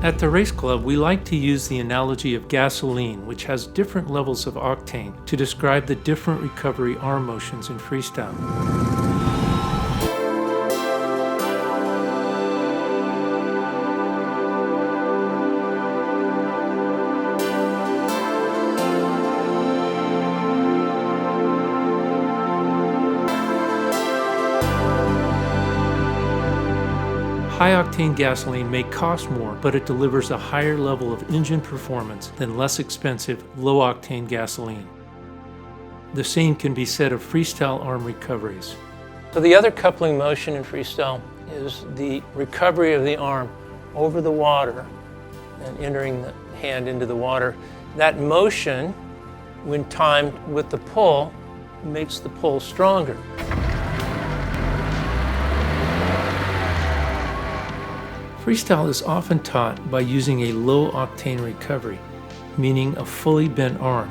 At the Race Club, we like to use the analogy of gasoline, which has different levels of octane, to describe the different recovery arm motions in freestyle. High-octane gasoline may cost more, but it delivers a higher level of engine performance than less expensive, low-octane gasoline. The same can be said of freestyle arm recoveries. So the other coupling motion in freestyle is the recovery of the arm over the water and entering the hand into the water. That motion, when timed with the pull, makes the pull stronger. Freestyle is often taught by using a low-octane recovery, meaning a fully bent arm.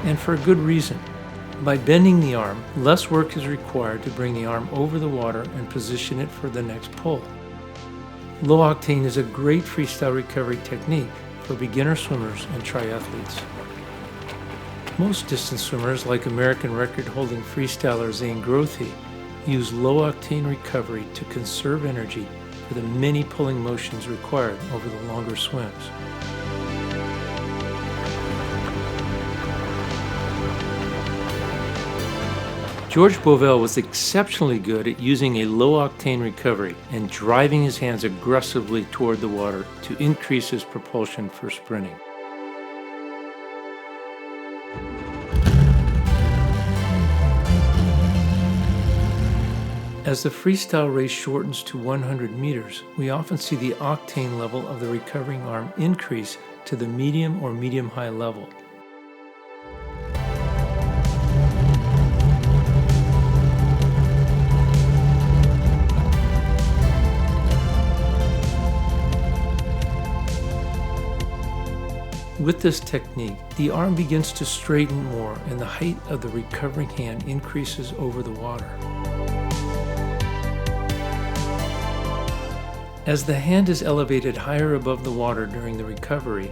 And for a good reason. By bending the arm, less work is required to bring the arm over the water and position it for the next pull. Low-octane is a great freestyle recovery technique for beginner swimmers and triathletes. Most distance swimmers, like American record-holding freestyler Zane Grothe, use low-octane recovery to conserve energy for the many pulling motions required over the longer swims. George Bovell was exceptionally good at using a low-octane recovery and driving his hands aggressively toward the water to increase his propulsion for sprinting. As the freestyle race shortens to 100 meters, we often see the octane level of the recovering arm increase to the medium or medium-high level. With this technique, the arm begins to straighten more and the height of the recovering hand increases over the water. As the hand is elevated higher above the water during the recovery,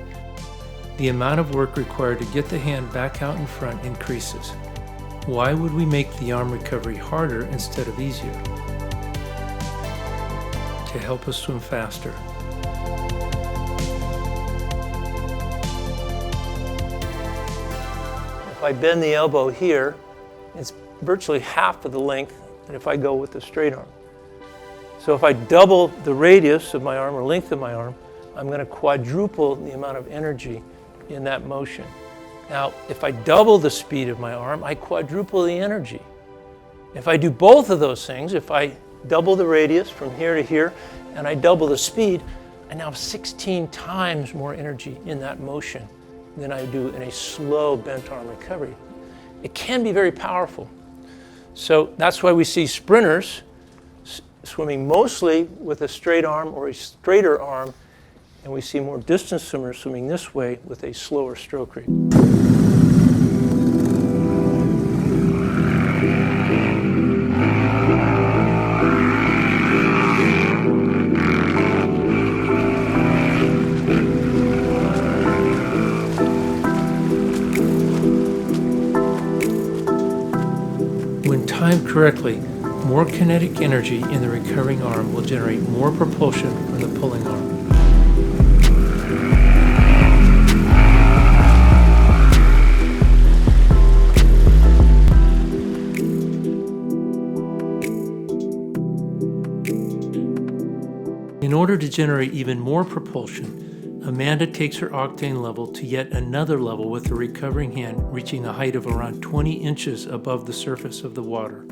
the amount of work required to get the hand back out in front increases. Why would we make the arm recovery harder instead of easier? To help us swim faster. If I bend the elbow here, it's virtually half of the length than if I go with the straight arm. So if I double the radius of my arm or length of my arm, I'm going to quadruple the amount of energy in that motion. Now, if I double the speed of my arm, I quadruple the energy. If I do both of those things, if I double the radius from here to here and I double the speed, I now have 16 times more energy in that motion than I do in a slow bent arm recovery. It can be very powerful. So that's why we see sprinters swimming mostly with a straight arm or a straighter arm, and we see more distance swimmers swimming this way with a slower stroke rate. When timed correctly, more kinetic energy in the recovering arm will generate more propulsion from the pulling arm. In order to generate even more propulsion, Amanda takes her octane level to yet another level with the recovering hand reaching a height of around 20 inches above the surface of the water.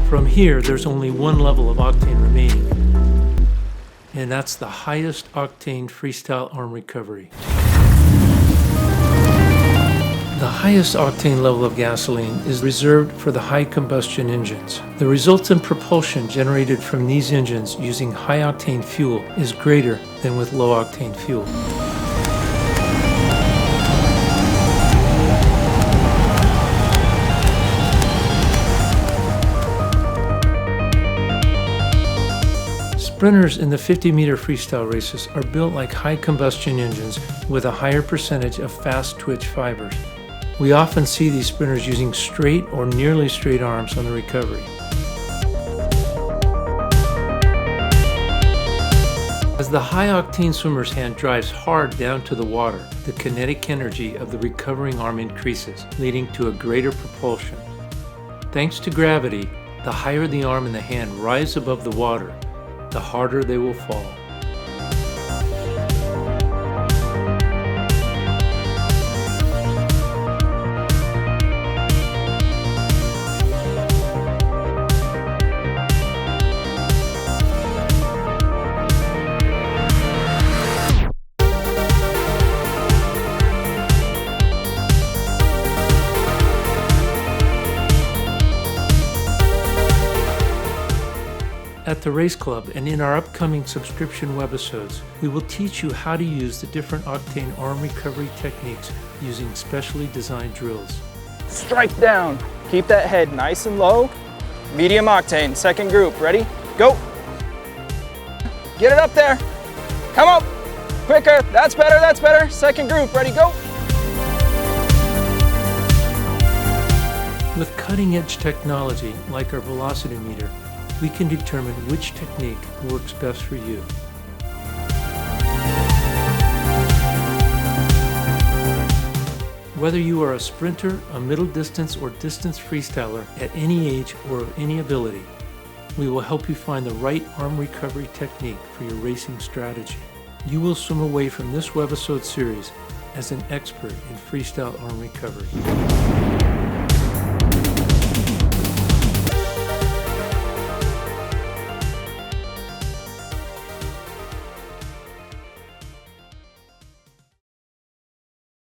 From here, there's only one level of octane remaining, and that's the highest octane freestyle arm recovery. The highest octane level of gasoline is reserved for the high combustion engines. The resultant propulsion generated from these engines using high octane fuel is greater than with low octane fuel. Sprinters in the 50-meter freestyle races are built like high combustion engines with a higher percentage of fast twitch fibers. We often see these sprinters using straight or nearly straight arms on the recovery. As the high-octane swimmer's hand drives hard down to the water, the kinetic energy of the recovering arm increases, leading to a greater propulsion. Thanks to gravity, the higher the arm and the hand rise above the water, the harder they will fall. At the Race Club and in our upcoming subscription webisodes, we will teach you how to use the different octane arm recovery techniques using specially designed drills. Strike down. Keep that head nice and low. Medium octane, second group. Ready? Go. Get it up there. Come up. Quicker. That's better, that's better. Second group. Ready? Go. With cutting-edge technology like our velocity meter, we can determine which technique works best for you. Whether you are a sprinter, a middle distance or distance freestyler at any age or of any ability, we will help you find the right arm recovery technique for your racing strategy. You will swim away from this webisode series as an expert in freestyle arm recovery.